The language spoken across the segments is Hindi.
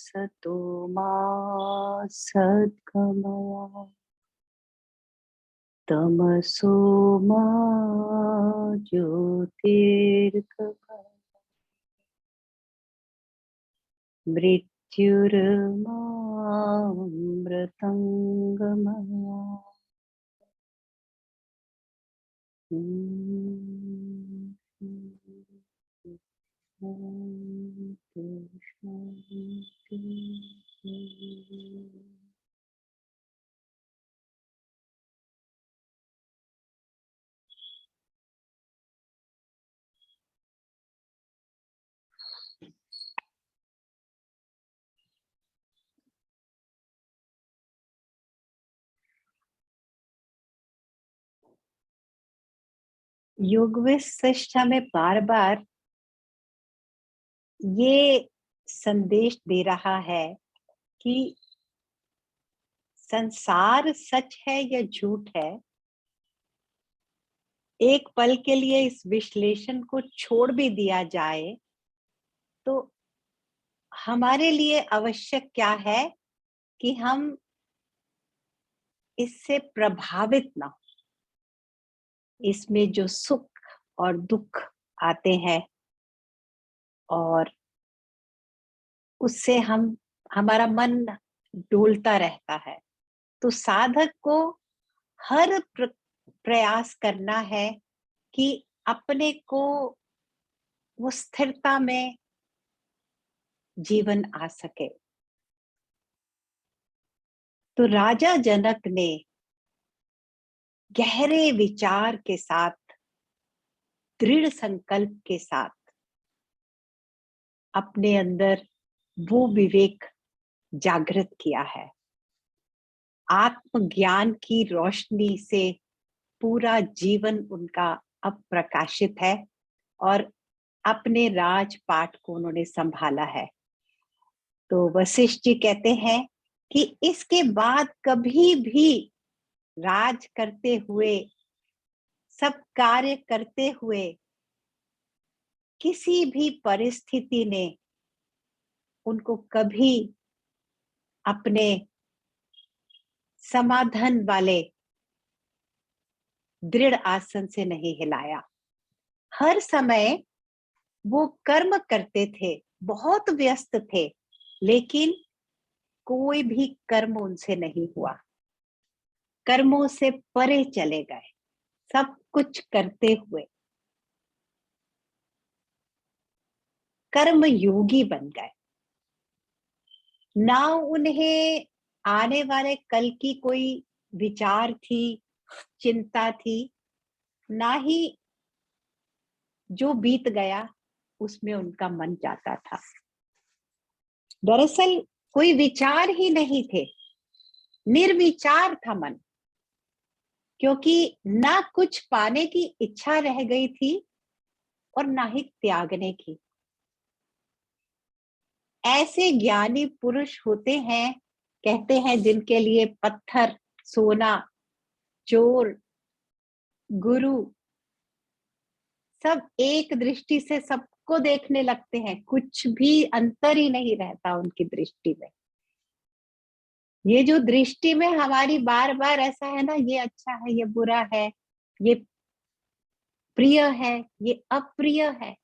सतो मा सद्गमया तमसो मा ज्योतिर्गमया मृत्युर्मामृतंगमया योग विशिष्ट हमें बार बार ये संदेश दे रहा है कि संसार सच है या झूठ है। एक पल के लिए इस विश्लेषण को छोड़ भी दिया जाए तो हमारे लिए आवश्यक क्या है कि हम इससे प्रभावित ना हो। इसमें जो सुख और दुख आते हैं और उससे हमारा मन डोलता रहता है, तो साधक को हर प्रयास करना है कि अपने को वो स्थिरता में जीवन आ सके। तो राजा जनक ने गहरे विचार के साथ, दृढ़ संकल्प के साथ अपने अंदर वो विवेक जागृत किया है। आत्मज्ञान की रोशनी से पूरा जीवन उनका अब प्रकाशित है और अपने राजपाट को उन्होंने संभाला है। तो वशिष्ठ जी कहते हैं कि इसके बाद कभी भी राज करते हुए, सब कार्य करते हुए किसी भी परिस्थिति ने उनको कभी अपने समाधान वाले दृढ़ आसन से नहीं हिलाया। हर समय वो कर्म करते थे, बहुत व्यस्त थे, लेकिन कोई भी कर्म उनसे नहीं हुआ। कर्मों से परे चले गए, सब कुछ करते हुए कर्म योगी बन गए। ना उन्हें आने वाले कल की कोई विचार थी, चिंता थी, ना ही जो बीत गया उसमें उनका मन जाता था। दरअसल कोई विचार ही नहीं थे, निर्विचार था मन, क्योंकि ना कुछ पाने की इच्छा रह गई थी और ना ही त्यागने की। ऐसे ज्ञानी पुरुष होते हैं, कहते हैं, जिनके लिए पत्थर, सोना, चोर, गुरु सब एक दृष्टि से सबको देखने लगते हैं, कुछ भी अंतर ही नहीं रहता उनकी दृष्टि में। ये जो दृष्टि में हमारी बार बार ऐसा है ना, ये अच्छा है, ये बुरा है, ये प्रिय है, ये अप्रिय है,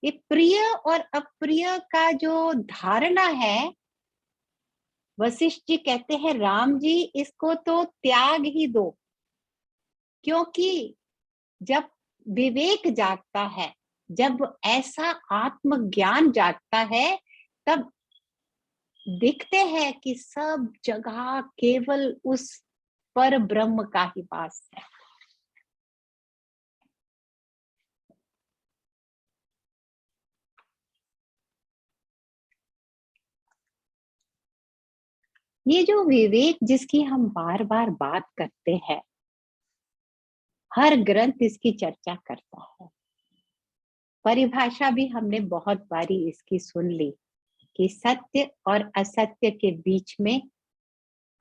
ये प्रिय और अप्रिय का जो धारणा है, वशिष्ठ जी कहते हैं राम जी इसको तो त्याग ही दो। क्योंकि जब विवेक जागता है, जब ऐसा आत्मज्ञान जागता है, तब दिखते हैं कि सब जगह केवल उस पर ब्रह्म का ही वास है। ये जो विवेक जिसकी हम बार बार बात करते हैं, हर ग्रंथ इसकी चर्चा करता है। परिभाषा भी हमने बहुत बारी इसकी सुन ली कि सत्य और असत्य के बीच में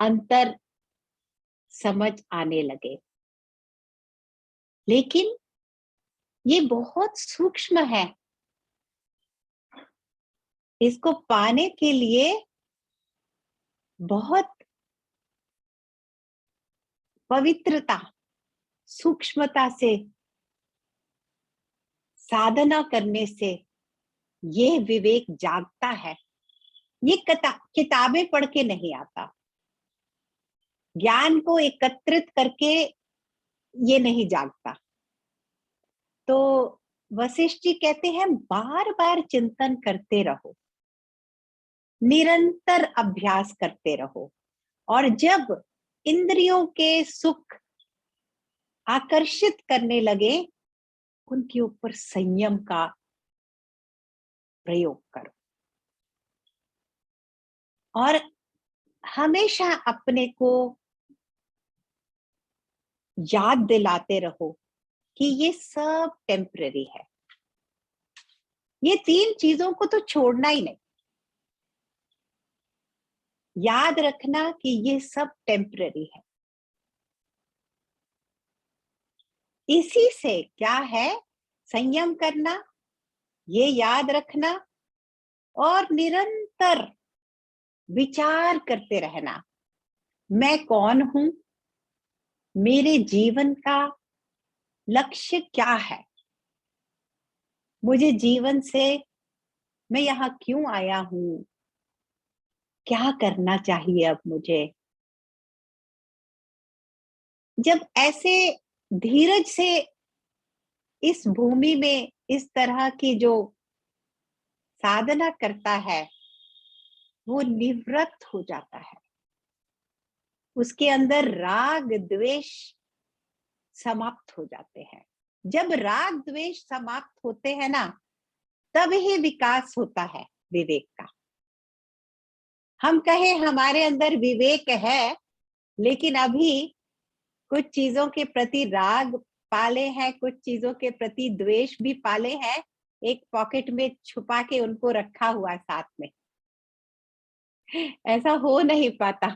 अंतर समझ आने लगे। लेकिन ये बहुत सूक्ष्म है। इसको पाने के लिए बहुत पवित्रता, सूक्ष्मता से साधना करने से ये विवेक जागता है। ये किताबें पढ़ के नहीं आता, ज्ञान को एकत्रित करके ये नहीं जागता। तो वशिष्ठ जी कहते हैं बार बार चिंतन करते रहो, निरंतर अभ्यास करते रहो, और जब इंद्रियों के सुख आकर्षित करने लगे, उनके ऊपर संयम का प्रयोग करो और हमेशा अपने को याद दिलाते रहो कि ये सब टेम्पररी है। ये 3 चीजों को तो छोड़ना ही नहीं। याद रखना कि ये सब टेम्पररी है। इसी से क्या है, संयम करना, ये याद रखना और निरंतर विचार करते रहना, मैं कौन हूं, मेरे जीवन का लक्ष्य क्या है, मुझे जीवन से मैं यहाँ क्यों आया हूं, क्या करना चाहिए अब मुझे। जब ऐसे धीरज से इस भूमि में इस तरह की जो साधना करता है, वो निवृत्त हो जाता है, उसके अंदर राग द्वेष समाप्त हो जाते हैं। जब राग द्वेष समाप्त होते हैं ना, तब ही विकास होता है विवेक का। हम कहें हमारे अंदर विवेक है, लेकिन अभी कुछ चीजों के प्रति राग पाले हैं, कुछ चीजों के प्रति द्वेष भी पाले हैं, एक पॉकेट में छुपा के उनको रखा हुआ है साथ में। ऐसा हो नहीं पाता।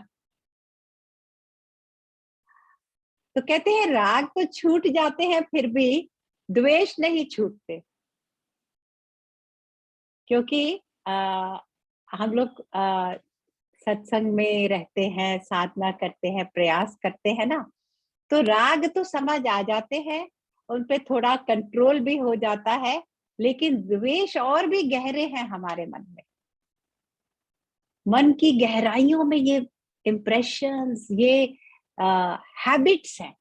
तो कहते हैं राग तो छूट जाते हैं, फिर भी द्वेष नहीं छूटते, क्योंकि हम लोग सत्संग में रहते हैं, साधना करते हैं, प्रयास करते हैं ना, तो राग तो समझ आ जाते हैं, उन पे थोड़ा कंट्रोल भी हो जाता है, लेकिन द्वेष और भी गहरे हैं हमारे मन में। मन की गहराइयों में ये इम्प्रेशंस, ये हैबिट्स हैं।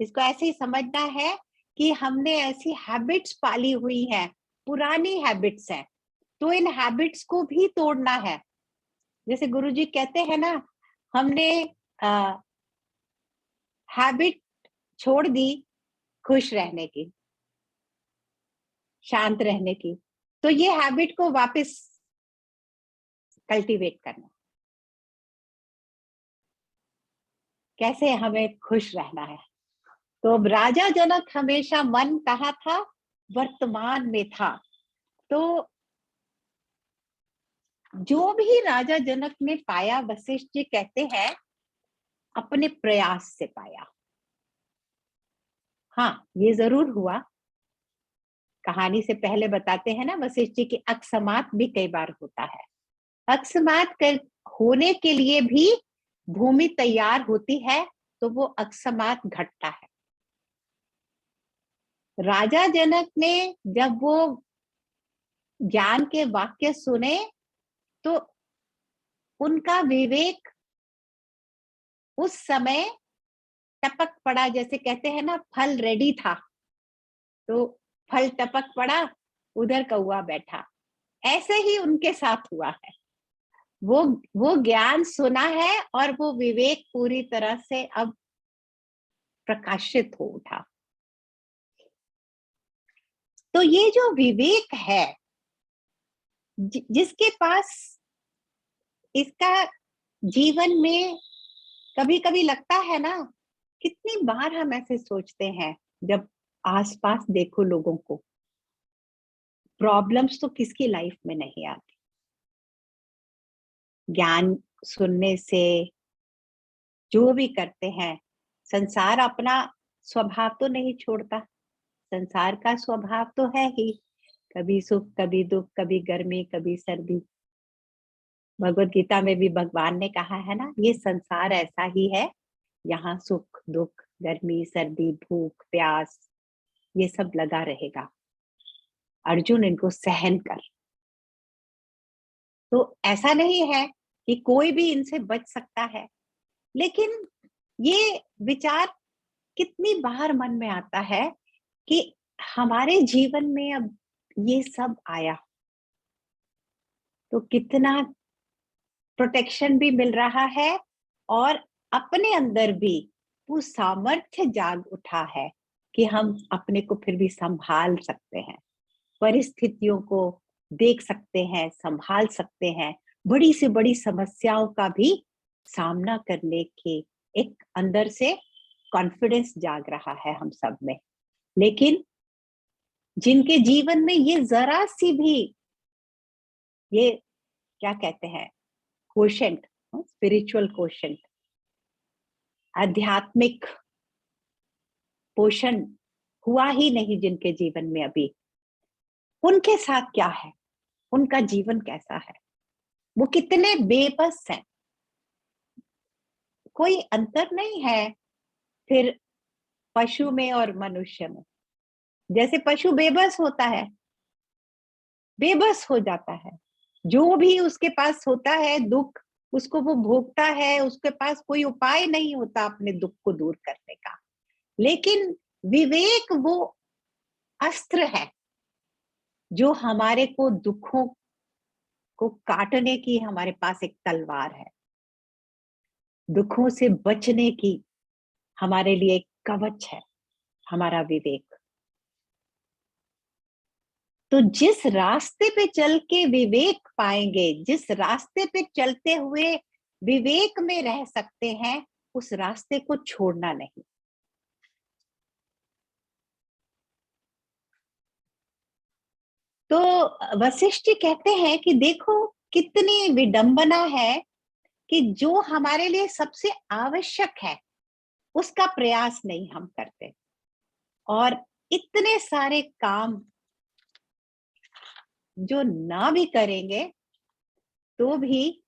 इसको ऐसे ही समझना है कि हमने ऐसी हैबिट्स पाली हुई हैं, पुरानी हैबिट्स हैं, तो इन हैबिट्स को भी तोड़ना है। जैसे गुरुजी कहते हैं ना, हमने हैबिट छोड़ दी खुश रहने की, शांत रहने की, तो ये हैबिट को वापस कल्टीवेट करना। कैसे हमें खुश रहना है। तो अब राजा जनक हमेशा मन कहाँ था, वर्तमान में था। तो जो भी राजा जनक ने पाया, वशिष्ठ जी कहते हैं अपने प्रयास से पाया। हाँ, ये जरूर हुआ, कहानी से पहले बताते हैं ना वशिष्ठ जी की अकस्मात भी कई बार होता है। अकस्मात कर होने के लिए भी भूमि तैयार होती है, तो वो अकस्मात घटता है। राजा जनक ने जब वो ज्ञान के वाक्य सुने, तो उनका विवेक उस समय टपक पड़ा, जैसे कहते हैं ना फल रेडी था, तो फल टपक पड़ा, उधर कौवा बैठा। ऐसे ही उनके साथ हुआ है। वो ज्ञान सुना है और वो विवेक पूरी तरह से अब प्रकाशित हो उठा। तो ये जो विवेक है, जिसके पास इसका जीवन में कभी कभी लगता है ना, कितनी बार हम ऐसे सोचते हैं, जब आसपास देखो लोगों को, प्रॉब्लम्स तो किसकी लाइफ में नहीं आती। ज्ञान सुनने से जो भी करते हैं, संसार अपना स्वभाव तो नहीं छोड़ता। संसार का स्वभाव तो है ही, कभी सुख कभी दुख, कभी गर्मी कभी सर्दी। भगवत गीता में भी भगवान ने कहा है ना, ये संसार ऐसा ही है, यहाँ सुख दुख गर्मी सर्दी भूख प्यास ये सब लगा रहेगा, अर्जुन इनको सहन कर। तो ऐसा नहीं है कि कोई भी इनसे बच सकता है, लेकिन ये विचार कितनी बार मन में आता है कि हमारे जीवन में अब ये सब आया, तो कितना प्रोटेक्शन भी मिल रहा है, और अपने अंदर भी वो सामर्थ्य जाग उठा है कि हम अपने को फिर भी संभाल सकते हैं, परिस्थितियों को देख सकते हैं, संभाल सकते हैं, बड़ी से बड़ी समस्याओं का भी सामना करने के एक अंदर से कॉन्फिडेंस जाग रहा है हम सब में। लेकिन जिनके जीवन में ये जरा सी भी, ये क्या कहते हैं, कोशेंट, स्पिरिचुअल कोशेंट, आध्यात्मिक पोषण हुआ ही नहीं जिनके जीवन में अभी, उनके साथ क्या है, उनका जीवन कैसा है, वो कितने बेबस हैं। कोई अंतर नहीं है फिर पशु में और मनुष्य में। जैसे पशु बेबस होता है, बेबस हो जाता है, जो भी उसके पास होता है दुख, उसको वो भोगता है, उसके पास कोई उपाय नहीं होता अपने दुख को दूर करने का। लेकिन विवेक वो अस्त्र है जो हमारे को दुखों को काटने की, हमारे पास एक तलवार है, दुखों से बचने की हमारे लिए एक कवच है हमारा विवेक। तो जिस रास्ते पे चल के विवेक पाएंगे, जिस रास्ते पे चलते हुए विवेक में रह सकते हैं, उस रास्ते को छोड़ना नहीं। तो वशिष्ठ जी कहते हैं कि देखो कितनी विडंबना है कि जो हमारे लिए सबसे आवश्यक है उसका प्रयास नहीं हम करते, और इतने सारे काम जो ना भी करेंगे तो भी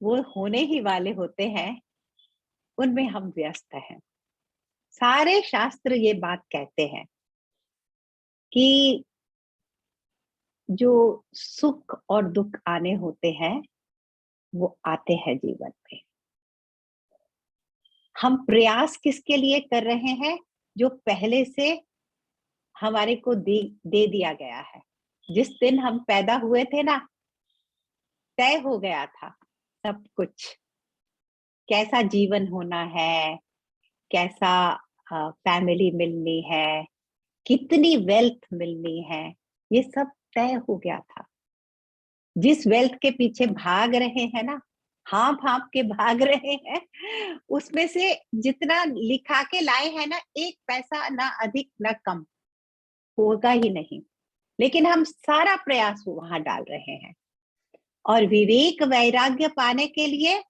वो होने ही वाले होते हैं, उनमें हम व्यस्त हैं। सारे शास्त्र ये बात कहते हैं कि जो सुख और दुख आने होते हैं वो आते हैं जीवन में। हम प्रयास किसके लिए कर रहे हैं? जो पहले से हमारे को दे दिया गया है। जिस दिन हम पैदा हुए थे ना, तय हो गया था सब कुछ, कैसा जीवन होना है, कैसा फैमिली मिलनी है, कितनी वेल्थ मिलनी है, ये सब तय हो गया था। जिस वेल्थ के पीछे भाग रहे हैं ना, हाँप हाँप के भाग रहे हैं, उसमें से जितना लिखा के लाए हैं ना, एक पैसा ना अधिक ना कम होगा ही नहीं, लेकिन हम सारा प्रयास वहां डाल रहे हैं। और विवेक वैराग्य पाने के लिए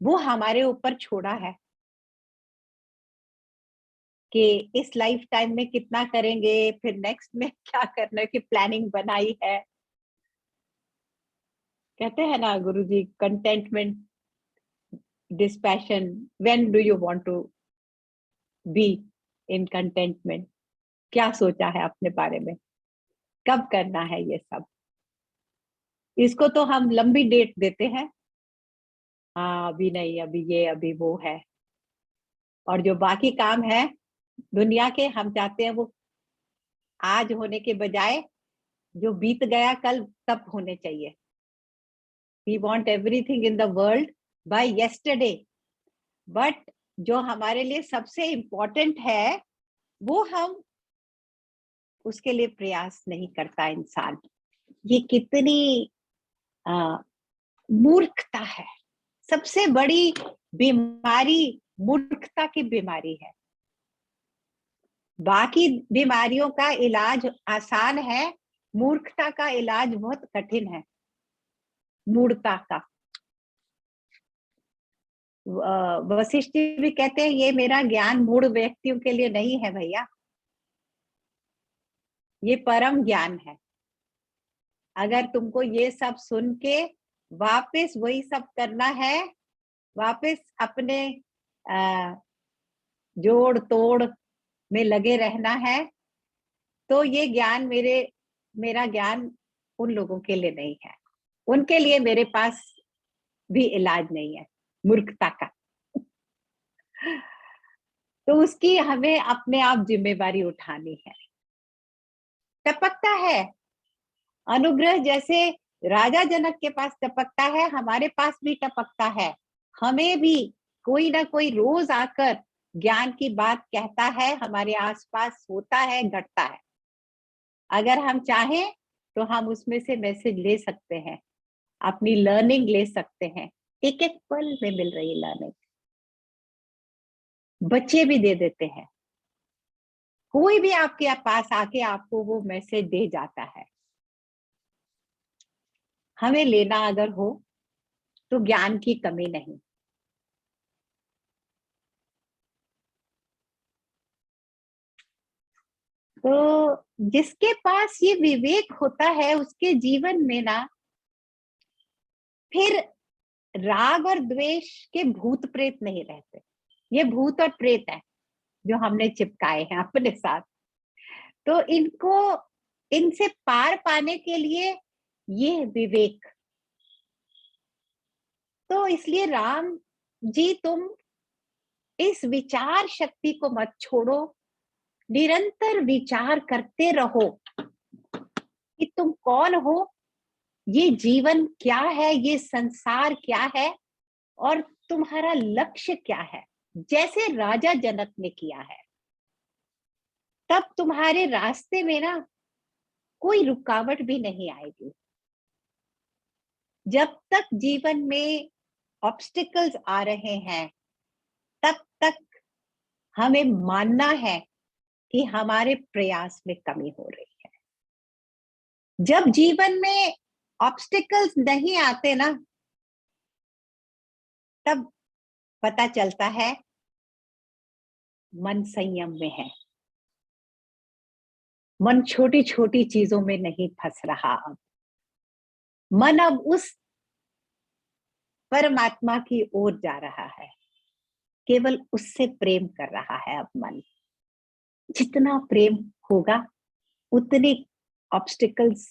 वो हमारे ऊपर छोड़ा है कि इस लाइफ टाइम में कितना करेंगे, फिर नेक्स्ट में क्या करने की प्लानिंग बनाई है। कहते हैं ना Guruji, contentment, dispassion, when do you want to be in contentment. क्या सोचा है अपने बारे में, कब करना है ये सब। इसको तो हम लंबी डेट देते हैं, हाँ अभी नहीं, अभी ये अभी वो है, और जो बाकी काम है दुनिया के, हम चाहते हैं वो आज होने के बजाय जो बीत गया कल तब होने चाहिए। We want everything in the world by yesterday, but जो हमारे लिए सबसे इम्पोर्टेंट है वो हम उसके लिए प्रयास नहीं करता इंसान। ये कितनी मूर्खता है, सबसे बड़ी बीमारी मूर्खता की बीमारी है। बाकी बीमारियों का इलाज आसान है, मूर्खता का इलाज बहुत कठिन है। मूर्खता का वशिष्ठ जी भी कहते हैं ये मेरा ज्ञान मूढ़ व्यक्तियों के लिए नहीं है भैया, ये परम ज्ञान है। अगर तुमको ये सब सुन के वापस वही सब करना है, वापस अपने जोड़ तोड़ में लगे रहना है, तो ये ज्ञान मेरा ज्ञान उन लोगों के लिए नहीं है। उनके लिए मेरे पास भी इलाज नहीं है मूर्खता का। तो उसकी हमें अपने आप जिम्मेवारी उठानी है। टपकता है अनुग्रह, जैसे राजा जनक के पास टपकता है, हमारे पास भी टपकता है। हमें भी कोई ना कोई रोज आकर ज्ञान की बात कहता है, हमारे आसपास होता है, घटता है। अगर हम चाहें तो हम उसमें से मैसेज ले सकते हैं, अपनी लर्निंग ले सकते हैं। एक एक पल में मिल रही लर्निंग, बच्चे भी दे देते हैं। कोई भी आपके पास आके आपको वो मैसेज दे जाता है। हमें लेना अगर हो तो ज्ञान की कमी नहीं। तो जिसके पास ये विवेक होता है उसके जीवन में ना फिर राग और द्वेष के भूत प्रेत नहीं रहते। ये भूत और प्रेत है जो हमने चिपकाए हैं अपने साथ। तो इनको, इनसे पार पाने के लिए ये विवेक। तो इसलिए राम जी तुम इस विचार शक्ति को मत छोड़ो, निरंतर विचार करते रहो कि तुम कौन हो, ये जीवन क्या है, ये संसार क्या है और तुम्हारा लक्ष्य क्या है। जैसे राजा जनक ने किया है, तब तुम्हारे रास्ते में ना कोई रुकावट भी नहीं आएगी। जब तक जीवन में ऑब्स्टिकल्स आ रहे हैं तब तक हमें मानना है कि हमारे प्रयास में कमी हो रही है। जब जीवन में ऑब्स्टिकल्स नहीं आते ना, तब पता चलता है मन संयम में है, मन छोटी छोटी चीजों में नहीं फंस रहा। अब मन अब उस परमात्मा की ओर जा रहा है, केवल उससे प्रेम कर रहा है। अब मन जितना प्रेम होगा उतने ऑब्स्टिकल्स,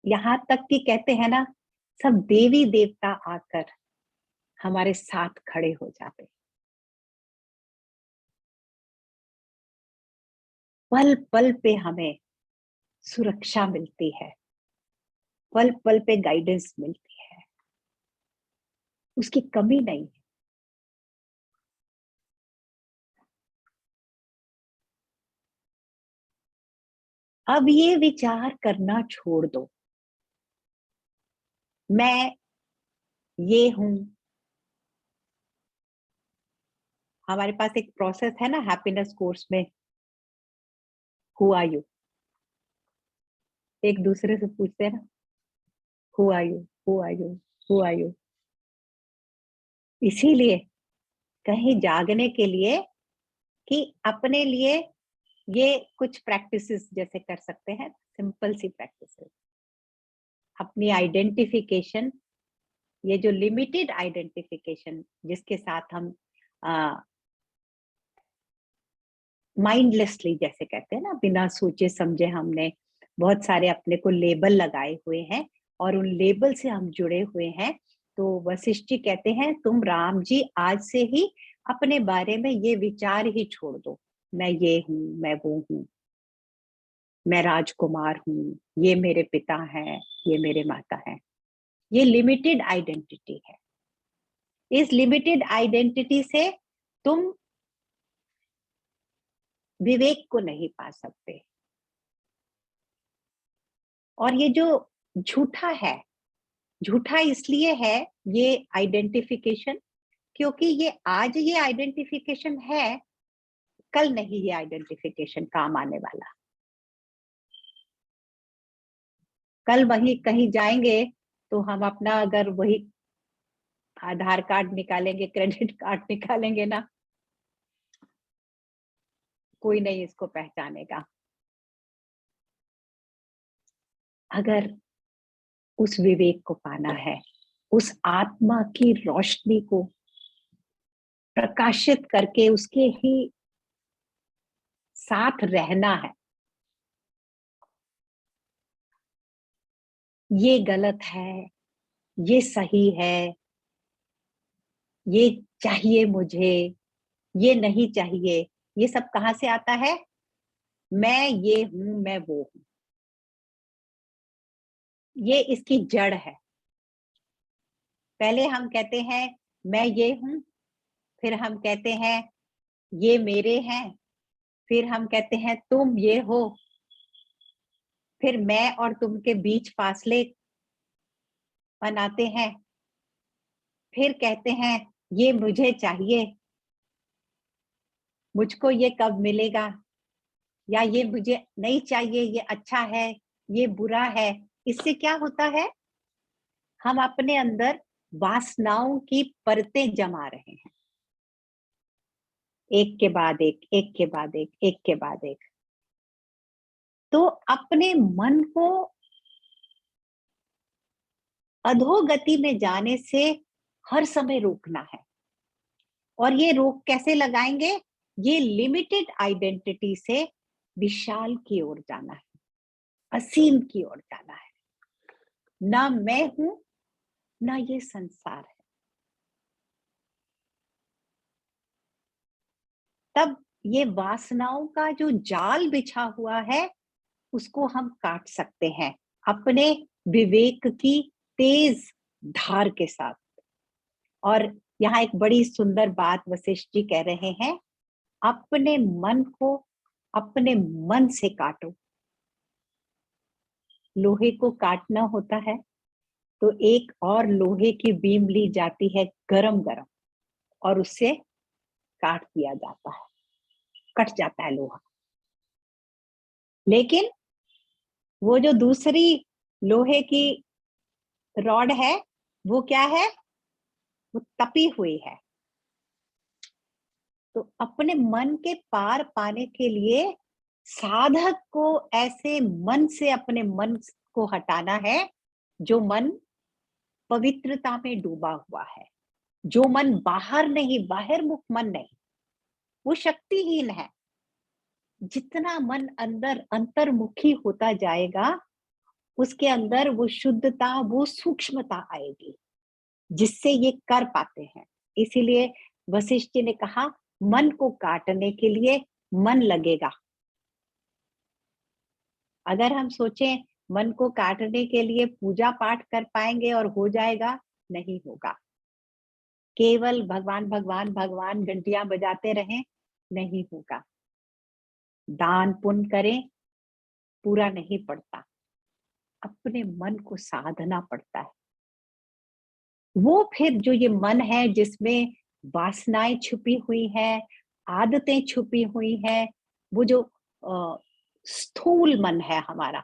यहां तक कि कहते हैं ना सब देवी देवता आकर हमारे साथ खड़े हो जाते। पल पल पे हमें सुरक्षा मिलती है, पल पल पे गाइडेंस मिलती है, उसकी कमी नहीं है। अब ये विचार करना छोड़ दो, मैं ये हूं। हमारे पास एक प्रोसेस है ना हैप्पीनेस कोर्स में, हु आर यू, एक दूसरे से पूछते हैं ना, who are you, who are you, who are you. इसीलिए कहीं जागने के लिए कि अपने लिए ये कुछ प्रैक्टिसेस जैसे कर सकते हैं, सिंपल सी प्रैक्टिसेस। अपनी आइडेंटिफिकेशन, ये जो लिमिटेड आइडेंटिफिकेशन जिसके साथ हम माइंडलेसली जैसे कहते हैं ना, बिना सोचे समझे हमने बहुत सारे अपने को लेबल लगाए हुए हैं और उन लेबल से हम जुड़े हुए हैं। तो वशिष्ठ जी कहते हैं तुम राम जी आज से ही अपने बारे में ये विचार ही छोड़ दो, मैं ये हूं, मैं वो हूं, मैं राजकुमार हूं, ये मेरे पिता हैं, ये मेरे माता हैं। ये लिमिटेड आइडेंटिटी है। इस लिमिटेड आइडेंटिटी से तुम विवेक को नहीं पा सकते। और ये जो झूठा है, झूठा इसलिए है ये आइडेंटिफिकेशन, क्योंकि ये आज ये आइडेंटिफिकेशन है, कल नहीं ये आइडेंटिफिकेशन काम आने वाला। कल वही कहीं जाएंगे तो हम अपना अगर वही आधार कार्ड निकालेंगे, क्रेडिट कार्ड निकालेंगे ना, कोई नहीं इसको पहचानेगा। अगर उस विवेक को पाना है, उस आत्मा की रोशनी को प्रकाशित करके उसके ही साथ रहना है। ये गलत है, ये सही है, ये चाहिए मुझे, ये नहीं चाहिए, ये सब कहां से आता है? मैं ये हूं, मैं वो हूं, ये इसकी जड़ है। पहले हम कहते हैं मैं ये हूं, फिर हम कहते हैं ये मेरे हैं, फिर हम कहते हैं तुम ये हो, फिर मैं और तुम के बीच फासले बनाते हैं, फिर कहते हैं ये मुझे चाहिए। मुझको ये कब मिलेगा, या ये मुझे नहीं चाहिए, ये अच्छा है, ये बुरा है। इससे क्या होता है, हम अपने अंदर वासनाओं की परतें जमा रहे हैं, एक के बाद एक, एक के बाद एक, एक के बाद एक। तो अपने मन को अधोगति में जाने से हर समय रोकना है। और ये रोक कैसे लगाएंगे, ये लिमिटेड आइडेंटिटी से विशाल की ओर जाना है, असीम की ओर जाना है। ना मैं हूं, ना ये संसार है। तब ये वासनाओं का जो जाल बिछा हुआ है उसको हम काट सकते हैं अपने विवेक की तेज धार के साथ। और यहाँ एक बड़ी सुंदर बात वशिष्ठ जी कह रहे हैं, अपने मन को अपने मन से काटो। लोहे को काटना होता है तो एक और लोहे की बीम ली जाती है गरम गरम, और उससे काट दिया जाता है, कट जाता है लोहा। लेकिन वो जो दूसरी लोहे की रॉड है वो क्या है, वो तपी हुई है। तो अपने मन के पार पाने के लिए साधक को ऐसे मन से अपने मन को हटाना है जो मन पवित्रता में डूबा हुआ है, जो मन बाहर नहीं, बाहर मुख मन नहीं, वो शक्तिहीन है। जितना मन अंदर अंतर्मुखी होता जाएगा उसके अंदर वो शुद्धता, वो सूक्ष्मता आएगी जिससे ये कर पाते हैं। इसीलिए वशिष्ठ जी ने कहा मन को काटने के लिए मन लगेगा। अगर हम सोचें मन को काटने के लिए पूजा पाठ कर पाएंगे और हो जाएगा, नहीं होगा। केवल भगवान भगवान भगवान घंटियां बजाते रहें, नहीं होगा। दान पुण्य करें, पूरा नहीं पड़ता। अपने मन को साधना पड़ता है। वो फिर जो ये मन है जिसमें वासनाएं छुपी हुई है, आदतें छुपी हुई है, वो जो स्थूल मन है हमारा,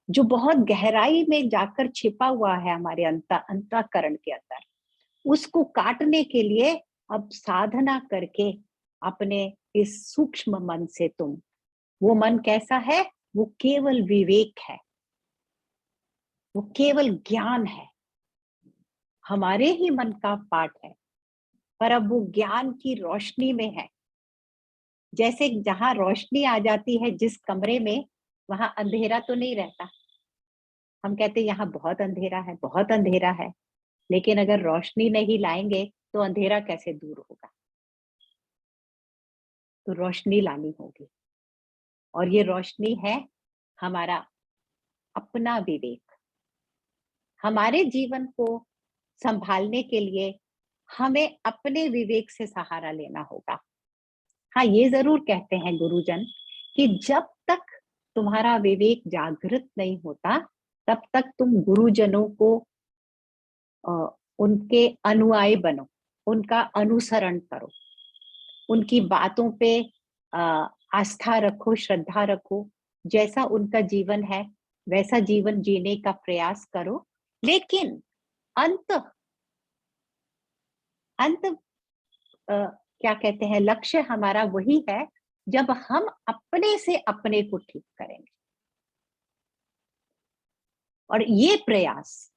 जो बहुत गहराई में जाकर छिपा हुआ है हमारे अंतःकरण के अंदर, उसको काटने के लिए अब साधना करके अपने इस सूक्ष्म मन से तुम, वो मन कैसा है, वो केवल विवेक है, वो केवल ज्ञान है, हमारे ही मन का पाठ है, पर अब वो ज्ञान की रोशनी में है। जैसे जहां रोशनी आ जाती है जिस कमरे में, वहां अंधेरा तो नहीं रहता। हम कहते हैं यहाँ बहुत अंधेरा है, बहुत अंधेरा है, लेकिन अगर रोशनी नहीं लाएंगे तो अंधेरा कैसे दूर होगा। तो रोशनी लानी होगी, और ये रोशनी है हमारा अपना विवेक। हमारे जीवन को संभालने के लिए हमें अपने विवेक से सहारा लेना होगा। हाँ, ये जरूर कहते हैं गुरुजन कि जब तक तुम्हारा विवेक जागृत नहीं होता तब तक तुम गुरुजनों को उनके अनुयायी बनो, उनका अनुसरण करो, उनकी बातों पे आस्था रखो, श्रद्धा रखो, जैसा उनका जीवन है वैसा जीवन जीने का प्रयास करो। लेकिन अंत अंत क्या कहते हैं, लक्ष्य हमारा वही है जब हम अपने से अपने को ठीक करेंगे। और ये प्रयास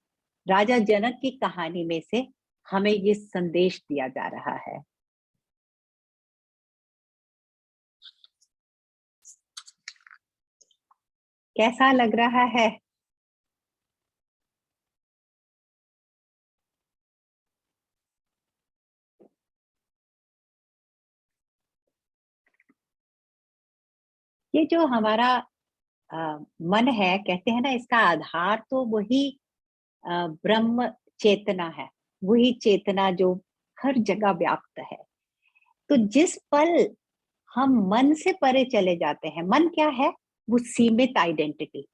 राजा जनक की कहानी में से हमें ये संदेश दिया जा रहा है। कैसा लग रहा है? ये जो हमारा मन है, कहते हैं ना, इसका आधार तो वही ब्रह्म चेतना है, वही चेतना जो हर जगह व्याप्त है। तो जिस पल हम मन से परे चले जाते हैं, मन क्या है, वो सीमित आइडेंटिटी,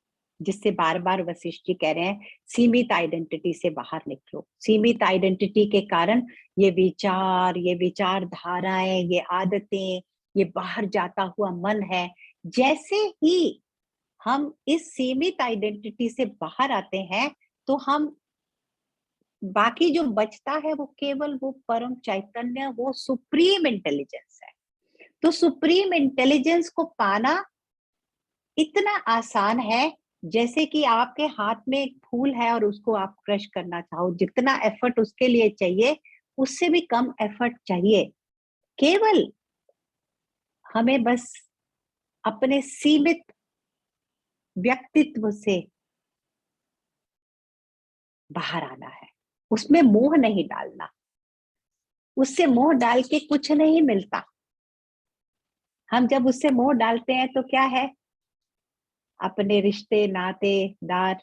जिससे बार बार वशिष्ठ जी कह रहे हैं सीमित आइडेंटिटी से बाहर निकलो। सीमित आइडेंटिटी के कारण ये विचार, ये विचारधाराएं, ये आदतें, ये बाहर जाता हुआ मन है। जैसे ही हम इस सीमित आइडेंटिटी से बाहर आते हैं, तो हम बाकी जो बचता है वो केवल वो परम चैतन्य, वो सुप्रीम इंटेलिजेंस है। तो सुप्रीम इंटेलिजेंस को पाना इतना आसान है, जैसे कि आपके हाथ में एक फूल है और उसको आप क्रश करना चाहो, जितना एफर्ट उसके लिए चाहिए उससे भी कम एफर्ट चाहिए। केवल हमें बस अपने सीमित व्यक्तित्व से बाहर आना है, उसमें मोह नहीं डालना। उससे मोह डाल के कुछ नहीं मिलता। हम जब उससे मोह डालते हैं तो क्या है, अपने रिश्ते नातेदार,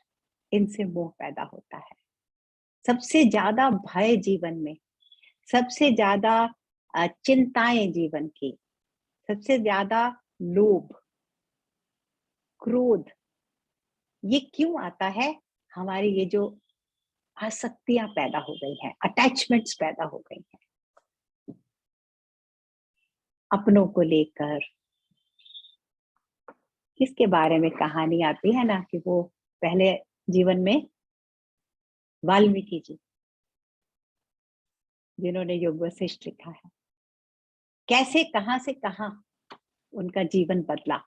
इनसे मोह पैदा होता है। सबसे ज्यादा भय जीवन में, सबसे ज्यादा चिंताएं जीवन की, सबसे ज्यादा लोभ, क्रोध, ये क्यों आता है? हमारी ये जो आसक्तियां पैदा हो गई हैं, अटैचमेंट्स पैदा हो गई हैं अपनों को लेकर। किसके बारे में कहानी आती है ना कि वो पहले जीवन में वाल्मीकि जी, जिन्होंने योग वशिष्ठ लिखा है, कैसे कहां से कहां उनका जीवन बदला।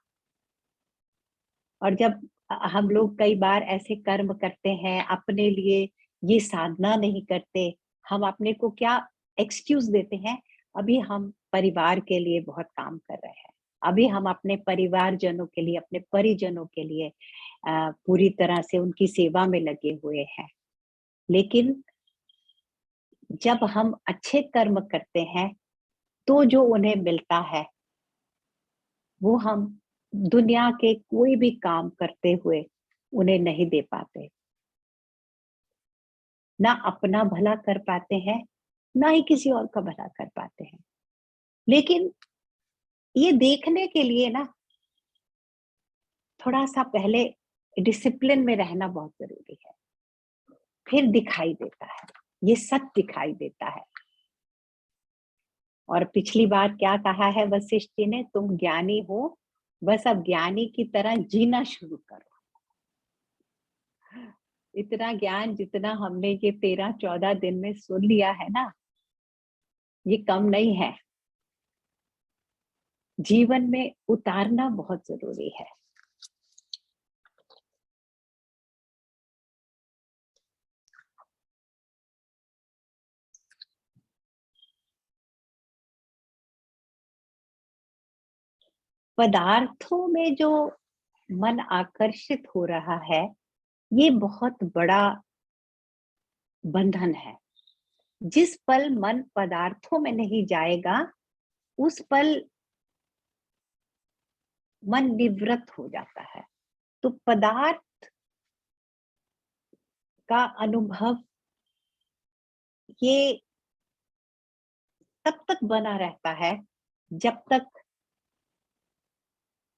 और जब हम लोग कई बार ऐसे कर्म करते हैं अपने लिए, ये साधना नहीं करते, हम अपने को क्या एक्सक्यूज देते हैं, अभी हम परिवार के लिए बहुत काम कर रहे हैं, अभी हम अपने परिवारजनों के लिए, अपने परिजनों के लिए पूरी तरह से उनकी सेवा में लगे हुए हैं। लेकिन जब हम अच्छे कर्म करते हैं तो जो उन्हें मिलता है वो हम दुनिया के कोई भी काम करते हुए उन्हें नहीं दे पाते। ना अपना भला कर पाते हैं, ना ही किसी और का भला कर पाते हैं। लेकिन ये देखने के लिए ना थोड़ा सा पहले डिसिप्लिन में रहना बहुत जरूरी है, फिर दिखाई देता है, ये सच दिखाई देता है। और पिछली बार क्या कहा है वशिष्ठ जी ने, तुम ज्ञानी हो, बस अब ज्ञानी की तरह जीना शुरू करो। इतना ज्ञान जितना हमने ये 13-14 दिन में सुन लिया है ना, ये कम नहीं है। जीवन में उतारना बहुत जरूरी है। पदार्थों में जो मन आकर्षित हो रहा है, ये बहुत बड़ा बंधन है। जिस पल मन पदार्थों में नहीं जाएगा, उस पल मन निवृत्त हो जाता है। तो पदार्थ का अनुभव ये तब तक बना रहता है जब तक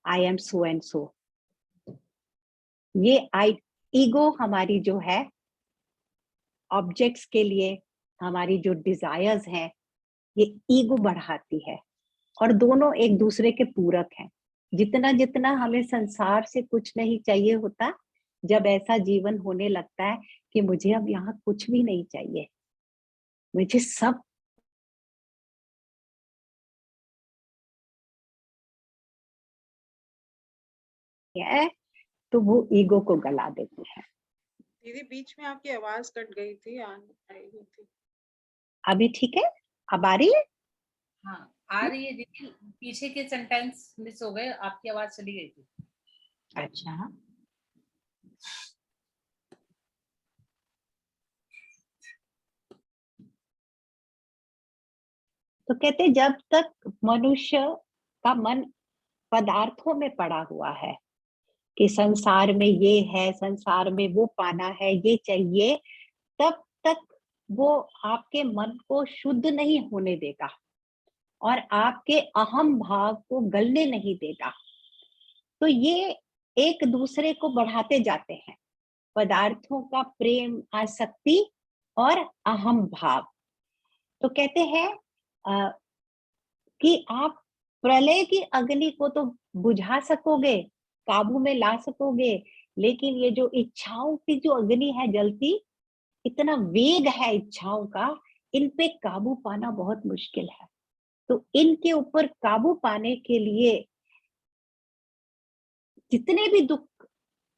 I am so and so, ये आई ईगो हमारी जो है ऑब्जेक्ट्स के लिए, हमारी जो डिजायर्स हैं, ये ईगो बढ़ाती है। और दोनों एक दूसरे के पूरक हैं। जितना जितना हमें संसार से कुछ नहीं चाहिए होता, जब ऐसा जीवन होने लगता है कि मुझे अब यहाँ कुछ भी नहीं चाहिए, मुझे सब है, तो वो ईगो को गला देती है। दीदी बीच में आपकी आवाज कट गई थी, आई हुई थी। अभी ठीक है? अब आ रही है? हाँ आ रही है दीदी, पीछे के सेंटेंस मिस हो गए, आपकी आवाज चली गई थी। अच्छा, तो कहते जब तक मनुष्य का मन पदार्थों में पड़ा हुआ है कि संसार में ये है, संसार में वो पाना है, ये चाहिए, तब तक वो आपके मन को शुद्ध नहीं होने देगा और आपके अहम भाव को गलने नहीं देगा। तो ये एक दूसरे को बढ़ाते जाते हैं, पदार्थों का प्रेम, आसक्ति और अहम भाव। तो कहते हैं कि आप प्रलय की अग्नि को तो बुझा सकोगे, काबू में ला सकोगे, लेकिन ये जो इच्छाओं की जो अग्नि है जलती, इतना वेग है इच्छाओं का, इन पे काबू पाना बहुत मुश्किल है। तो इनके ऊपर काबू पाने के लिए जितने भी दुख,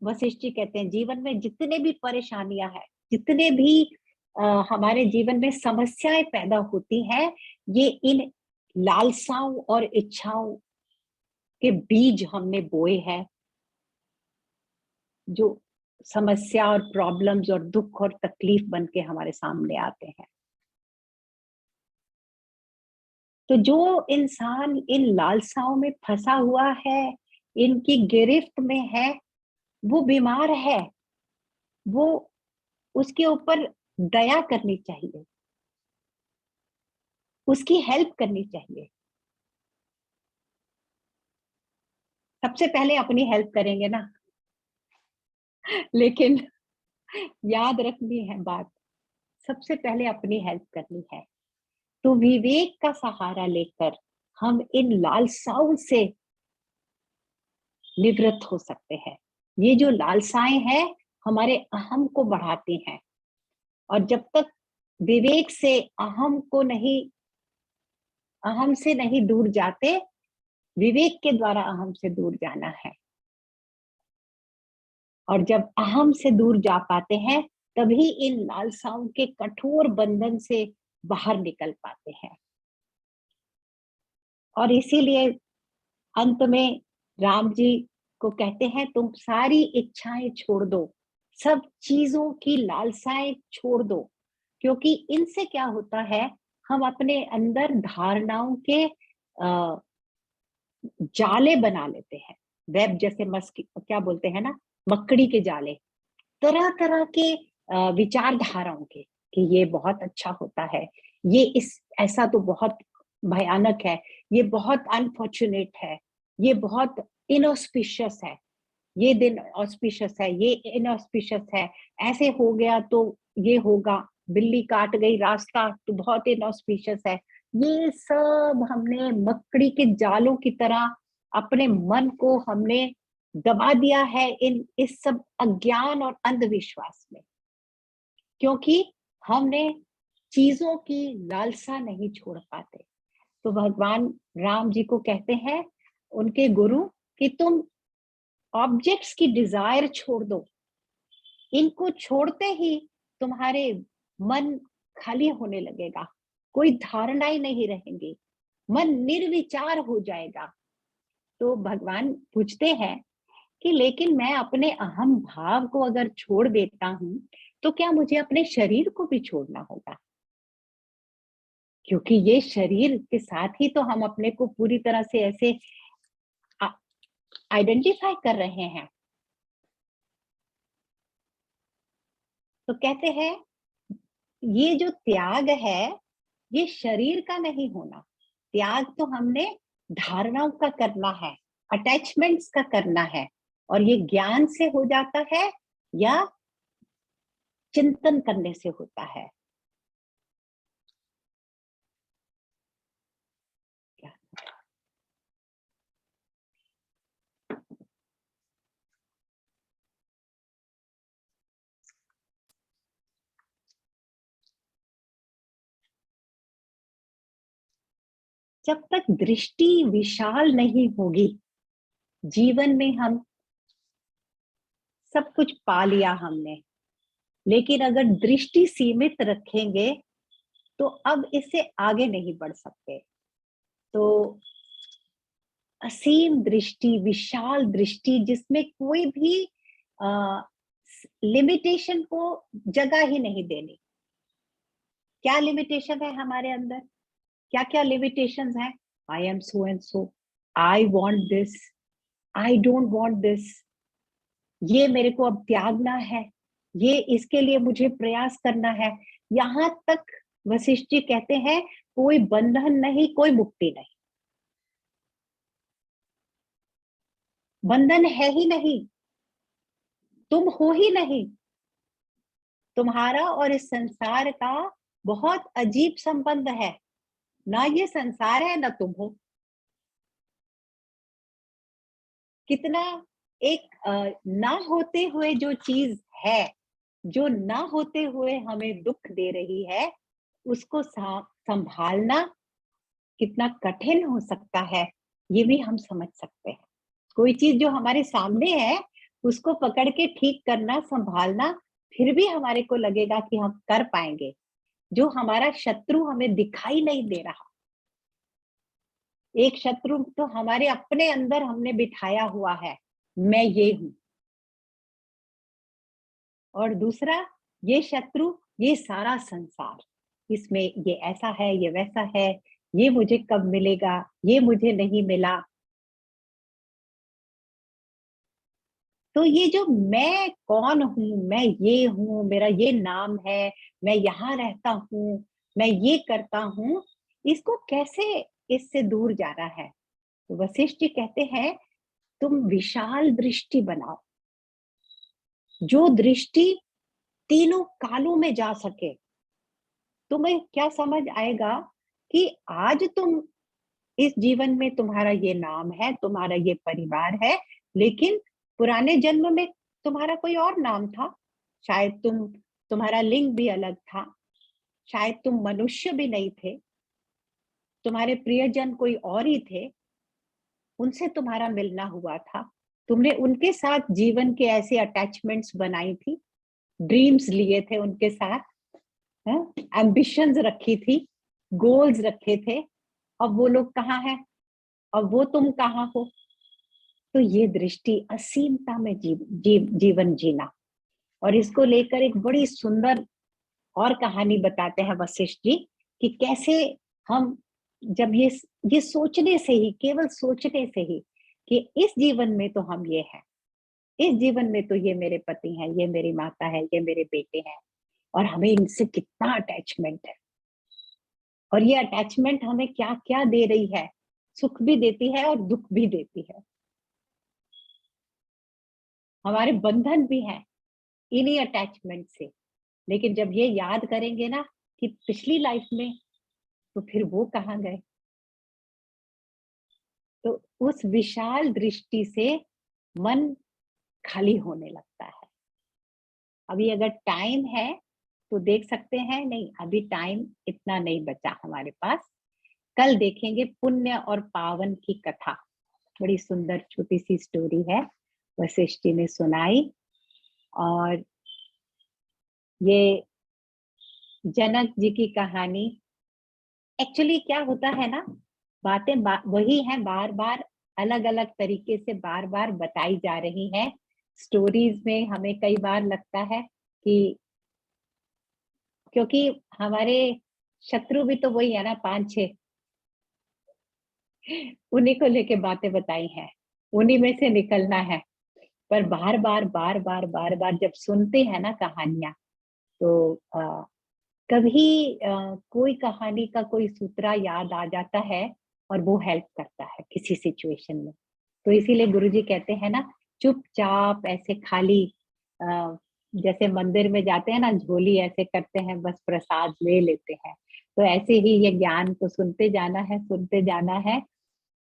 वशिष्ठ जी कहते हैं, जीवन में जितने भी परेशानियां हैं, जितने भी हमारे जीवन में समस्याएं पैदा होती हैं, ये इन लालसाओं और इच्छाओं के बीज हमने बोए हैं, जो समस्या और प्रॉब्लम्स और दुख और तकलीफ बन के हमारे सामने आते हैं। तो जो इंसान इन लालसाओं में फंसा हुआ है, इनकी गिरफ्त में है, वो बीमार है, वो उसके ऊपर दया करनी चाहिए, उसकी हेल्प करनी चाहिए। सबसे पहले अपनी हेल्प करेंगे ना, लेकिन याद रखनी है बात, सबसे पहले अपनी हेल्प करनी है। तो विवेक का सहारा लेकर हम इन लालसाओं से निवृत्त हो सकते हैं। ये जो लालसाएं हैं हमारे अहम को बढ़ाती हैं, और जब तक विवेक से अहम से नहीं दूर जाते, विवेक के द्वारा अहम से दूर जाना है। और जब अहम से दूर जा पाते हैं, तभी इन लालसाओं के कठोर बंधन से बाहर निकल पाते हैं। और इसीलिए अंत में राम जी को कहते हैं, तुम सारी इच्छाएं छोड़ दो, सब चीजों की लालसाएं छोड़ दो, क्योंकि इनसे क्या होता है, हम अपने अंदर धारणाओं के जाले बना लेते हैं, वेब जैसे मस्की क्या बोलते हैं ना, मकड़ी के जाले, तरह तरह के विचारधाराओं के, कि ये बहुत अच्छा होता है, ये इस ऐसा तो बहुत भयानक है, ये बहुत अनफॉर्चुनेट है, ये बहुत इनऑस्पिशियस है, ये दिन ऑस्पिशियस है, ये इनऑस्पिशियस है, ऐसे हो गया तो ये होगा, बिल्ली काट गई रास्ता तो बहुत इनऑस्पिशियस है। ये सब हमने मकड़ी के जालों की तरह अपने मन को हमने दबा दिया है इन इस सब अज्ञान और अंधविश्वास में, क्योंकि हमने चीजों की लालसा नहीं छोड़ पाते। तो भगवान राम जी को कहते हैं उनके गुरु, कि तुम ऑब्जेक्ट्स की डिजायर छोड़ दो, इनको छोड़ते ही तुम्हारे मन खाली होने लगेगा, कोई धारणाएं नहीं रहेंगी, मन निर्विचार हो जाएगा। तो भगवान पूछते हैं कि लेकिन मैं अपने अहम भाव को अगर छोड़ देता हूं, तो क्या मुझे अपने शरीर को भी छोड़ना होगा? क्योंकि ये शरीर के साथ ही तो हम अपने को पूरी तरह से ऐसे आइडेंटिफाई कर रहे हैं। तो कहते हैं ये जो त्याग है, ये शरीर का नहीं होना, त्याग तो हमने धारणाओं का करना है, अटैचमेंट्स का करना है, और ये ज्ञान से हो जाता है या चिंतन करने से होता है। जब तक दृष्टि विशाल नहीं होगी, जीवन में हम सब कुछ पा लिया हमने, लेकिन अगर दृष्टि सीमित रखेंगे तो अब इससे आगे नहीं बढ़ सकते। तो असीम दृष्टि, विशाल दृष्टि, जिसमें कोई भी लिमिटेशन को जगह ही नहीं देनी। क्या लिमिटेशन है हमारे अंदर? क्या क्या लिमिटेशंस हैं? I am so and so, I want this, I don't want this, ये मेरे को अब त्यागना है, ये इसके लिए मुझे प्रयास करना है। यहां तक वशिष्ठ जी कहते हैं कोई बंधन नहीं, कोई मुक्ति नहीं, बंधन है ही नहीं, तुम हो ही नहीं। तुम्हारा और इस संसार का बहुत अजीब संबंध है, ना ये संसार है ना तुम हो। कितना एक ना होते हुए जो चीज है, जो ना होते हुए हमें दुख दे रही है, उसको संभालना कितना कठिन हो सकता है, ये भी हम समझ सकते हैं। कोई चीज जो हमारे सामने है, उसको पकड़ के ठीक करना, संभालना, फिर भी हमारे को लगेगा कि हम कर पाएंगे। जो हमारा शत्रु हमें दिखाई नहीं दे रहा, एक शत्रु तो हमारे अपने अंदर हमने बिठाया हुआ है, मैं ये हूं, और दूसरा ये शत्रु, ये सारा संसार, इसमें ये ऐसा है, ये वैसा है, ये मुझे कब मिलेगा, ये मुझे नहीं मिला। तो ये जो मैं कौन हूँ, मैं ये हूँ, मेरा ये नाम है, मैं यहाँ रहता हूँ, मैं ये करता हूँ, इसको कैसे इससे दूर जाना है? तो वशिष्ठ जी कहते हैं, तुम विशाल दृष्टि बनाओ, जो दृष्टि तीनों कालों में जा सके। तुम्हें क्या समझ आएगा कि आज तुम इस जीवन में, तुम्हारा ये नाम है, तुम्हारा ये परिवार है, लेकिन पुराने जन्म में तुम्हारा कोई और नाम था। शायद तुम्हारा लिंग भी अलग था, शायद तुम मनुष्य भी नहीं थे, तुम्हारे प्रियजन कोई और ही थे, उनसे तुम्हारा मिलना हुआ था, तुमने उनके साथ जीवन के ऐसे अटैचमेंट्स बनाई थी, ड्रीम्स लिए थे उनके साथ, एम्बिशंस रखी थी, गोल्स रखे थे। अब वो लोग कहाँ हैं, अब वो तुम कहाँ हो? तो ये दृष्टि, असीमता में जीवन जीना। और इसको लेकर एक बड़ी सुंदर और कहानी बताते हैं वशिष्ठ जी, कि कैसे हम जब ये सोचने से ही, केवल सोचने से ही, कि इस जीवन में तो हम ये हैं, इस जीवन में तो ये मेरे पति हैं, ये मेरी माता है, ये मेरे बेटे हैं, और हमें इनसे कितना अटैचमेंट है, और ये अटैचमेंट हमें क्या क्या दे रही है, सुख भी देती है और दुख भी देती है। हमारे बंधन भी हैं इन्हीं अटैचमेंट से। लेकिन जब ये याद करेंगे ना कि पिछली लाइफ में, तो फिर वो कहाँ गए? तो उस विशाल दृष्टि से मन खाली होने लगता है। अभी अगर टाइम है तो देख सकते हैं, नहीं अभी टाइम इतना नहीं बचा हमारे पास। कल देखेंगे पुण्य और पावन की कथा, बड़ी सुंदर छोटी सी स्टोरी है, वशिष्ठ जी ने सुनाई। और ये जनक जी की कहानी, एक्चुअली क्या होता है ना, बातें वही हैं, बार बार अलग अलग तरीके से बार बार बताई जा रही हैं। स्टोरीज में हमें कई बार लगता है कि, क्योंकि हमारे शत्रु भी तो वही है ना, 5-6, उन्हीं को लेके बातें बताई हैं, उन्हीं में से निकलना है। पर बार बार बार बार बार बार जब सुनते हैं ना कहानियां, तो कभी कोई कहानी का कोई सूत्रा याद आ जाता है, और वो हेल्प करता है किसी सिचुएशन में। तो इसीलिए गुरुजी कहते हैं ना, चुपचाप ऐसे खाली, जैसे मंदिर में जाते हैं ना, झोली ऐसे करते हैं, बस प्रसाद ले लेते हैं। तो ऐसे ही ये ज्ञान को सुनते जाना है, सुनते जाना है,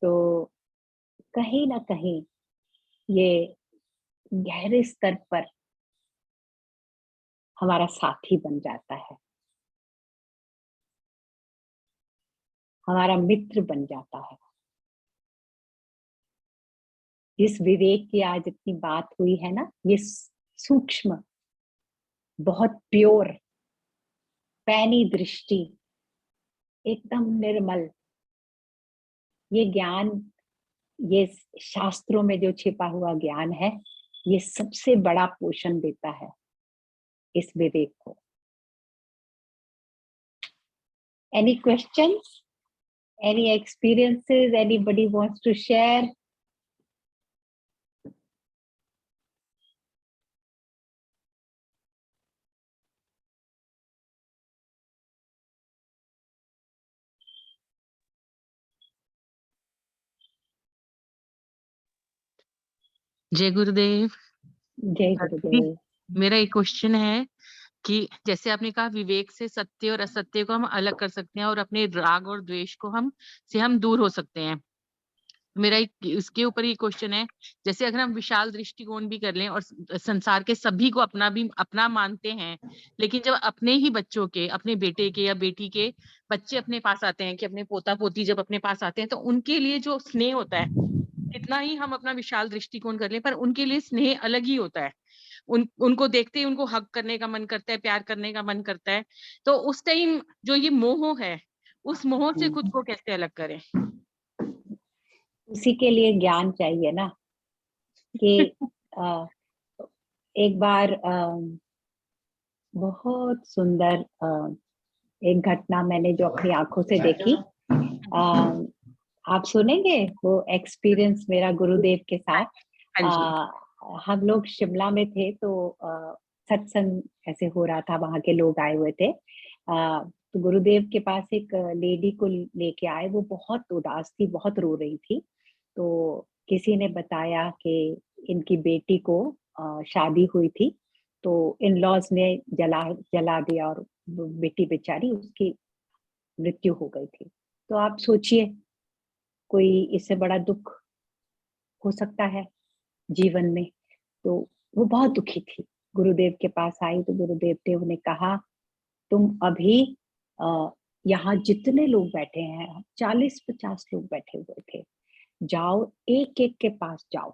तो कहीं ना कहीं ये गहरे स्तर पर हमारा साथी बन जाता है, हमारा मित्र बन जाता है। इस विवेक की आज इतनी बात हुई है ना, ये सूक्ष्म, बहुत प्योर, पैनी दृष्टि, एकदम निर्मल, ये ज्ञान, ये शास्त्रों में जो छिपा हुआ ज्ञान है, ये सबसे बड़ा पोषण देता है इस विवेक को। Any questions, any experiences, anybody wants to share? जय गुरुदेव। जय गुरुदेव। मेरा एक क्वेश्चन है कि जैसे आपने कहा विवेक से सत्य और असत्य को हम अलग कर सकते हैं, और अपने राग और द्वेष को हम दूर हो सकते हैं। मेरा एक इसके ऊपर ये क्वेश्चन है, जैसे अगर हम विशाल दृष्टिकोण भी कर लें और संसार के सभी को अपना मानते हैं, लेकिन जब अपने ही बच्चों के, अपने बेटे के या बेटी के बच्चे अपने पास आते हैं, कि अपने पोता पोती जब अपने पास आते हैं, तो उनके लिए जो स्नेह होता है, कितना ही हम अपना विशाल दृष्टिकोण कर लें, पर उनके लिए स्नेह अलग ही होता है। उनको देखते ही उनको हग करने का मन करता है, प्यार करने का मन करता है। तो उस टाइम जो ये मोह है, उस मोह से खुद को कैसे अलग करें? उसी के लिए ज्ञान चाहिए ना, कि अ, एक बार बहुत सुंदर एक घटना मैंने जो अपनी आंखों से देखी, आप सुनेंगे वो एक्सपीरियंस मेरा गुरुदेव के साथ। हाँ जी। हम लोग शिमला में थे, तो सत्संग ऐसे हो रहा था, वहां के लोग आए हुए थे। तो गुरुदेव के पास एक लेडी को लेके आए, वो बहुत उदास थी, बहुत रो रही थी। तो किसी ने बताया कि इनकी बेटी को शादी हुई थी, तो इन लॉज ने जला दिया, और बेटी बेचारी उसकी मृत्यु हो गई थी। तो आप सोचिए, कोई इससे बड़ा दुख हो सकता है जीवन में? तो वो बहुत दुखी थी, गुरुदेव के पास आई, तो गुरुदेव ने उन्हें कहा, तुम अभी यहाँ जितने लोग बैठे हैं, 40-50 लोग बैठे हुए थे, जाओ एक एक के पास जाओ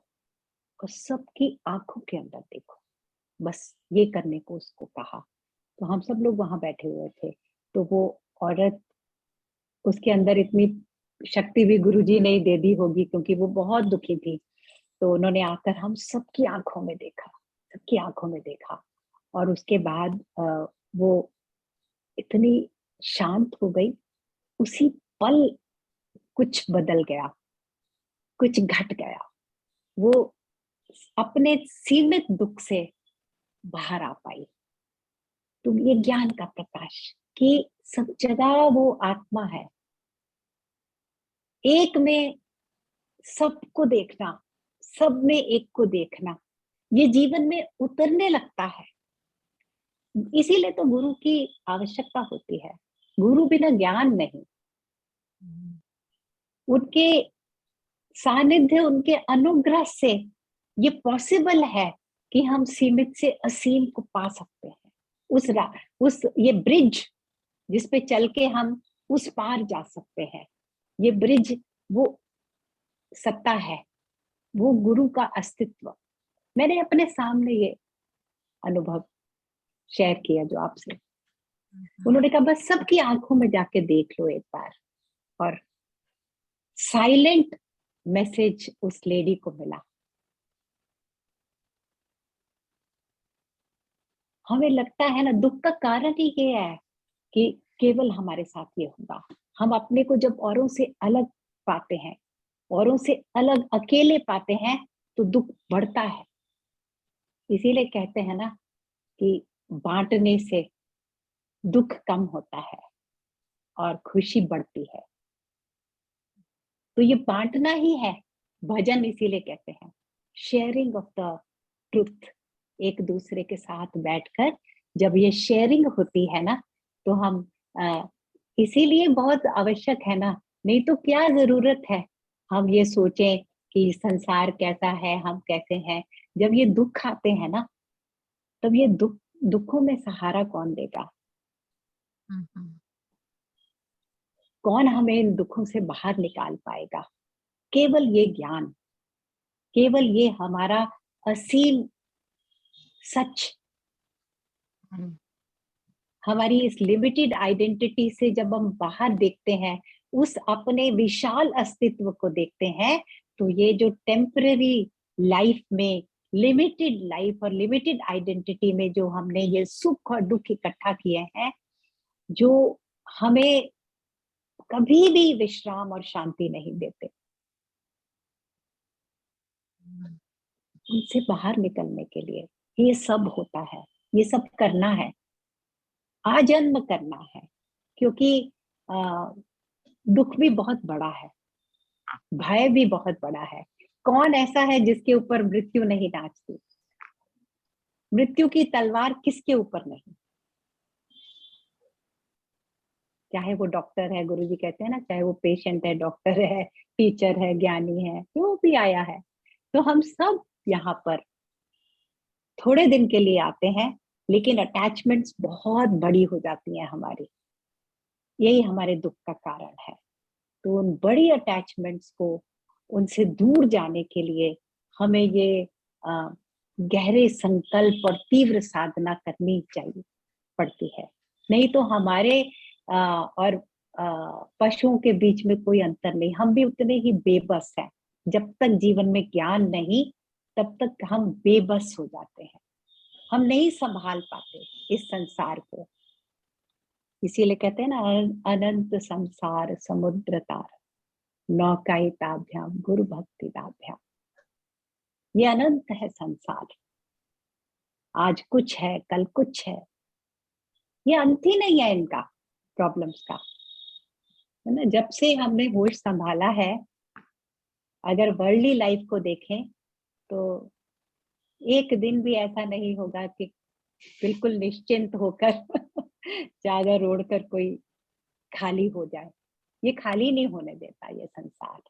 और सबकी आंखों के अंदर देखो। बस ये करने को उसको कहा। तो हम सब लोग वहां बैठे हुए थे। तो वो औरत, उसके अंदर इतनी शक्ति भी गुरुजी ने ही दे दी होगी, क्योंकि वो बहुत दुखी थी। तो उन्होंने आकर हम सबकी आंखों में देखा, सबकी आंखों में देखा, और उसके बाद वो इतनी शांत हो गई। उसी पल कुछ बदल गया, कुछ घट गया। वो अपने सीमित दुख से बाहर आ पाई। तो ये ज्ञान का प्रकाश, कि सब जगह वो आत्मा है, एक में सबको देखना, सब में एक को देखना, ये जीवन में उतरने लगता है। इसीलिए तो गुरु की आवश्यकता होती है। गुरु बिना ज्ञान नहीं, उनके सानिध्य, उनके अनुग्रह से ये पॉसिबल है कि हम सीमित से असीम को पा सकते हैं। उस ये ब्रिज जिस पे चल के हम उस पार जा सकते हैं, ये ब्रिज, वो सत्ता है, वो गुरु का अस्तित्व। मैंने अपने सामने ये अनुभव शेयर किया जो आपसे। उन्होंने कहा बस सबकी आंखों में जाके देख लो एक बार। और साइलेंट मैसेज उस लेडी को मिला। हमें लगता है ना, दुख का कारण ही ये है कि केवल हमारे साथ ये होगा। हम अपने को जब औरों से अलग पाते हैं, औरों से अलग अकेले पाते हैं, तो दुख बढ़ता है। इसीलिए कहते हैं ना कि बांटने से दुख कम होता है और खुशी बढ़ती है। तो ये बांटना ही है भजन, इसीलिए कहते हैं शेयरिंग ऑफ द ट्रुथ। एक दूसरे के साथ बैठकर जब ये शेयरिंग होती है ना, तो हम इसीलिए बहुत आवश्यक है ना। नहीं तो क्या जरूरत है हम ये सोचें कि संसार कैसा है, हम कैसे हैं। जब ये दुख आते हैं ना, तब ये दुखों में सहारा कौन देगा? कौन हमें इन दुखों से बाहर निकाल पाएगा? केवल ये ज्ञान, केवल ये हमारा असीम सच। हमारी इस लिमिटेड आइडेंटिटी से जब हम बाहर देखते हैं, उस अपने विशाल अस्तित्व को देखते हैं, तो ये जो टेम्पररी लाइफ में, लिमिटेड लाइफ और लिमिटेड आइडेंटिटी में जो हमने ये सुख और दुख इकट्ठा किए हैं, जो हमें कभी भी विश्राम और शांति नहीं देते, उनसे बाहर निकलने के लिए ये सब होता है, ये सब करना है, आजन्म करना है। क्योंकि दुख भी बहुत बड़ा है, भय भी बहुत बड़ा है। कौन ऐसा है जिसके ऊपर मृत्यु नहीं नाचती? मृत्यु की तलवार किसके ऊपर नहीं? चाहे वो डॉक्टर है, गुरुजी कहते हैं ना, चाहे वो पेशेंट है, डॉक्टर है, टीचर है, ज्ञानी है, जो भी आया है, तो हम सब यहाँ पर थोड़े दिन के लिए आते हैं, लेकिन अटैचमेंट्स बहुत बड़ी हो जाती हैं हमारी। यही हमारे दुख का कारण है। तो उन बड़ी अटैचमेंट्स को, उनसे दूर जाने के लिए हमें ये गहरे संकल्प और तीव्र साधना करनी चाहिए पड़ती है। नहीं तो हमारे और पशुओं के बीच में कोई अंतर नहीं, हम भी उतने ही बेबस हैं। जब तक जीवन में ज्ञान नहीं, तब तक हम बेबस हो जाते हैं, हम नहीं संभाल पाते इस संसार को। इसीलिए कहते हैं ना, अनंत संसार समुद्र तार, नौकायिताभ्याम गुरु भक्ति दाभ्याम। ये अनंत है संसार, आज कुछ है, कल कुछ है, ये अंत ही नहीं है इनका, प्रॉब्लम्स का, है ना। जब से हमने होश संभाला है, अगर वर्ल्डली लाइफ को देखें तो एक दिन भी ऐसा नहीं होगा कि बिल्कुल निश्चिंत होकर चादर ओढ़कर कोई खाली हो जाए। ये खाली नहीं होने देता ये संसार।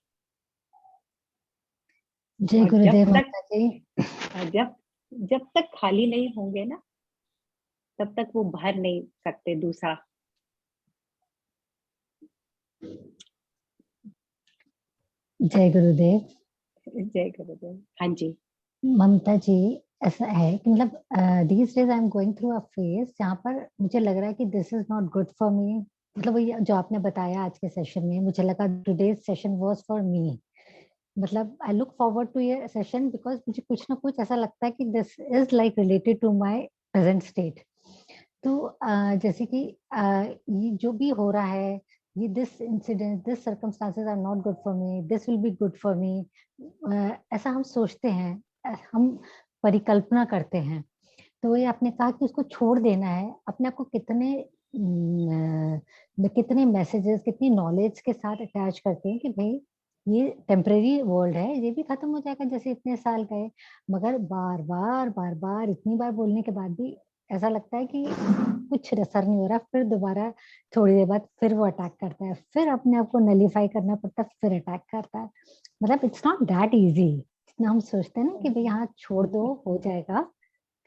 जय और गुरुदेव जब माता जी। तक जब तक खाली नहीं होंगे ना, तब तक वो भर नहीं सकते दूसरा। जय गुरुदेव। जय गुरुदेव। हाँ जी। ममता जी, ऐसा है कि मतलब these days I am going through a phase जहाँ पर मुझे लग रहा है कि this is not good for me। मतलब वही जो आपने बताया आज के सेशन में, मुझे लगा today's session was for me। मतलब I look forward to ये सेशन बिकॉज मुझे कुछ ना कुछ ऐसा लगता है कि this is like related to my present state। तो जैसे कि ये जो भी हो रहा है, ये this incident, this circumstances are not good for me, this will be good for me, ऐसा हम सोचते हैं, हम परिकल्पना करते हैं। तो ये आपने कहा कि उसको छोड़ देना है। अपने आप को कितने मैसेजेस, कितनी नॉलेज के साथ अटैच करते हैं कि भाई ये टेम्परेरी वर्ल्ड है, ये भी खत्म हो जाएगा, जैसे इतने साल गए। मगर बार बार इतनी बार बोलने के बाद भी ऐसा लगता है कि कुछ असर नहीं हो रहा। फिर दोबारा थोड़ी देर बाद फिर वो अटैक करता है, फिर अपने आप को नलीफाई करना पड़ता है, फिर अटैक करता है। मतलब इट्स नॉट दैट इजी जितना हम सोचते हैं ना कि भाई यहाँ छोड़ दो, हो जाएगा।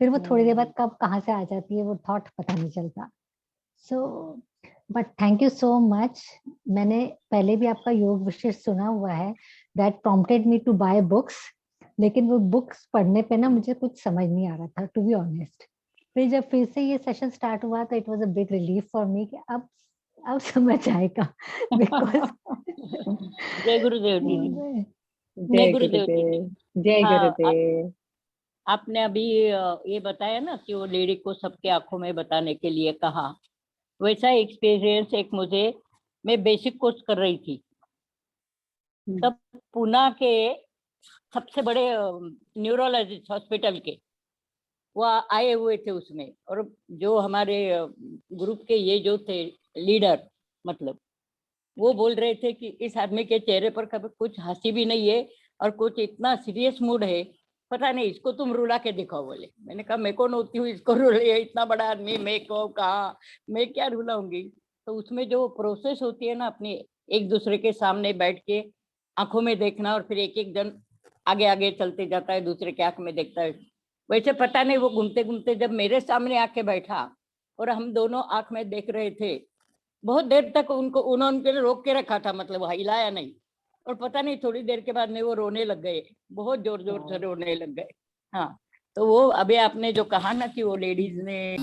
फिर वो थोड़ी देर बाद कब कहाँ से आ जाती है वो थॉट पता नहीं चलता। So but thank you so much. मैंने पहले भी आपका योग विशेष सुना हुआ है, that prompted me to buy books. लेकिन वो बुक्स पढ़ने पे ना मुझे कुछ समझ नहीं आ रहा था, टू बी ऑनेस्ट। फिर जब फिर से ये सेशन स्टार्ट हुआ तो it was a big relief for me कि अब समझ आएगा। बिकॉज जय गुरुदेव दीदी। जय गुरुदेव दीदी। गुरुदेव। जय हाँ, गुरुदेव। आपने अभी ये बताया ना कि वो लेडी को सबके आंखों में बताने के लिए कहा, वैसा एक्सपीरियंस एक मुझे, मैं बेसिक कोर्स कर रही थी तब पूना के सबसे बड़े न्यूरोलॉजिस्ट हॉस्पिटल के वो आए हुए थे उसमें। और जो हमारे ग्रुप के ये जो थे लीडर, मतलब वो बोल रहे थे कि इस आदमी के चेहरे पर कभी कुछ हंसी भी नहीं है और कुछ इतना सीरियस मूड है, पता नहीं, इसको तुम रुला के दिखाओ। बोले, मैंने कहा मैं कौन होती हूँ इसको रुले, इतना बड़ा आदमी, मैं को कहा, मैं क्या रुलाऊंगी। तो उसमें जो प्रोसेस होती है ना, अपनी एक दूसरे के सामने बैठ के आंखों में देखना, और फिर एक एक जन आगे आगे चलते जाता है, दूसरे के आंख में देखता है। वैसे पता नहीं वो घूमते घूमते जब मेरे सामने आके बैठा और हम दोनों आंख में देख रहे थे, बहुत देर तक उन्होंने रोक के रखा था, मतलब हिलाया नहीं। और पता नहीं थोड़ी देर के बाद में वो रोने लग गए, बहुत जोर जोर से रोने लग गए। हाँ, तो वो अभी आपने जो कहा ना कि वो लेडीज ने